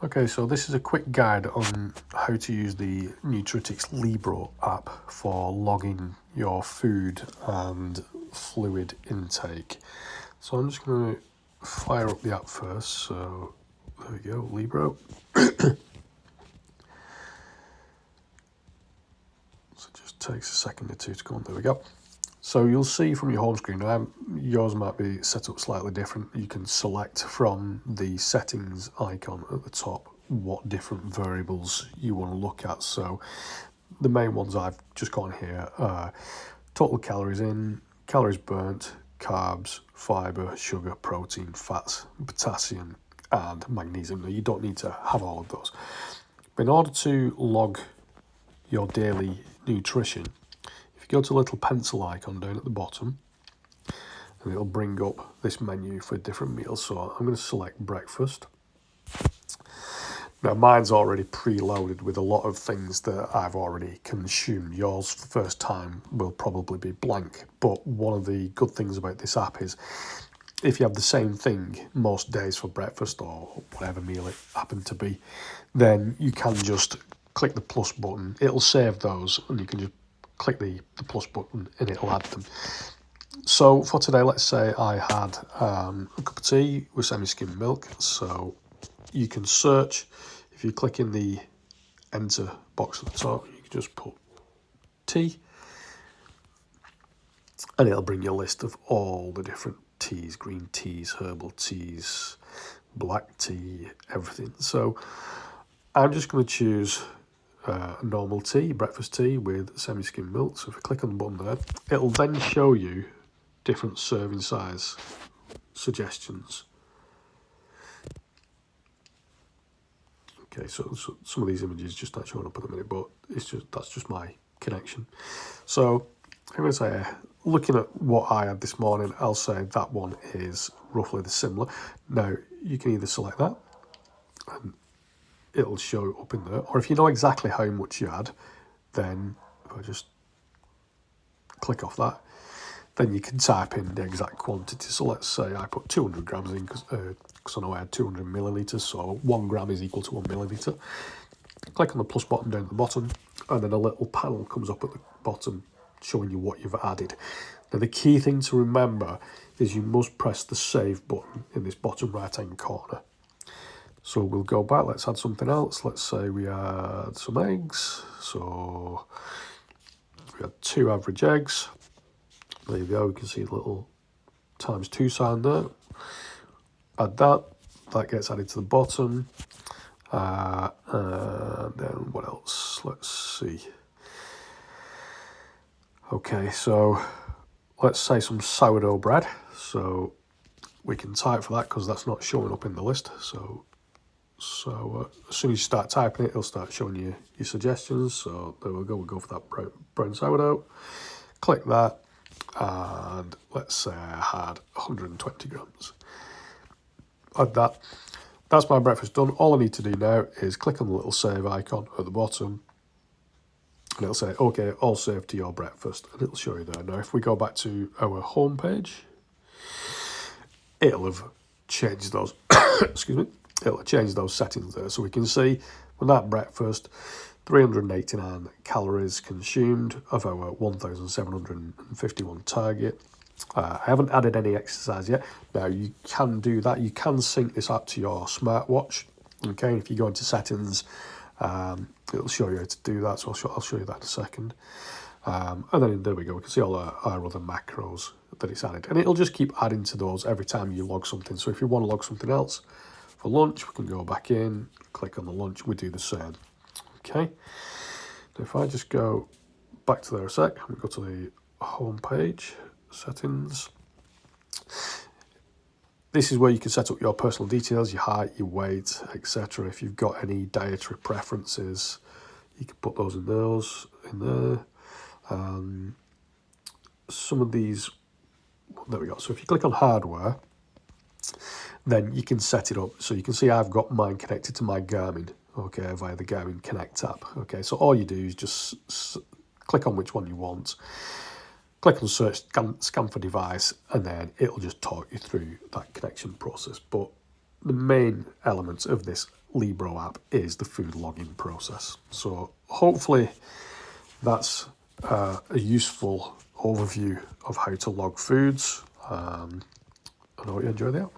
Okay, so this is a quick guide on how to use the Nutritics Libro app for logging your food and fluid intake. So I'm just going to fire up the app first. So there we go, Libro. So it just takes a second or two to go on. There we go. So you'll see from your home screen, yours might be set up slightly different. You can select from the settings icon at the top what different variables you want to look at. So the main ones I've just gone here are total calories in, calories burnt, carbs, fibre, sugar, protein, fats, potassium and magnesium. Now you don't need to have all of those. But in order to log your daily nutrition, if you go to the little pencil icon down at the bottom, and it'll bring up this menu for different meals. So I'm going to select breakfast. Now mine's already preloaded with a lot of things that I've already consumed. Yours for the first time will probably be blank. But one of the good things about this app is if you have the same thing most days for breakfast or whatever meal it happened to be, then you can just click the plus button. It'll save those and you can just click the plus button and it'll add them. So for today, let's say I had a cup of tea with semi-skimmed milk. So you can search. If you click in the enter box at the top, you can just put tea and it'll bring you a list of all the different teas, green teas, herbal teas, black tea, everything. So I'm just going to choose a normal tea, breakfast tea with semi-skimmed milk. So if I click on the button there, it'll then show you different serving size suggestions. Okay, so some of these images just aren't showing up at the minute, but that's just my connection. So I'm going to say, looking at what I had this morning, I'll say that one is roughly the similar. Now, you can either select that, and it'll show up in there, or if you know exactly how much you had, then if I just click off that, then you can type in the exact quantity. So let's say I put 200 grams in because I know I had 200 millilitres, so 1 gram is equal to 1 millilitre. Click on the plus button down at the bottom, and then a little panel comes up at the bottom showing you what you've added. Now the key thing to remember is you must press the save button in this bottom right hand corner. So we'll go back, let's add something else. Let's say we had some eggs. So we had 2 average eggs. There you go, you can see the little ×2 sign there. Add that, that gets added to the bottom. And then what else? Let's see. Okay, so let's say some sourdough bread. So we can type for that because that's not showing up in the list. So as soon as you start typing it, it'll start showing you your suggestions. So there we go, we'll go for that brown sourdough. Click that, and let's say I had 120 grams. Add that. That's my breakfast done. All I need to do now is click on the little save icon at the bottom, and it'll say, okay, all saved to your breakfast, and it'll show you there. Now, if we go back to our home page, it'll have changed those, excuse me, it'll have changed those settings there. So we can see with that breakfast, 389 calories consumed of our 1,751 target. I haven't added any exercise yet. Now you can do that. You can sync this up to your smartwatch. Okay, if you go into settings, it'll show you how to do that. So I'll show you that in a second. And then there we go. We can see all our other macros that it's added, and it'll just keep adding to those every time you log something. So if you want to log something else for lunch, we can go back in, click on the lunch. We do the same. Okay. Now if I just go back to there a sec, we go to the home page. Settings. This is where you can set up your personal details, your height, your weight, etc. If you've got any dietary preferences, you can put those in there. Some of these, there we go. So if you click on hardware, then you can set it up. So you can see I've got mine connected to my Garmin, okay, via the Garmin Connect app. Okay, so all you do is just click on which one you want. Click on search, scan for device, and then it'll just talk you through that connection process. But the main element of this Libro app is the food logging process. So hopefully that's a useful overview of how to log foods. I hope you enjoy the app.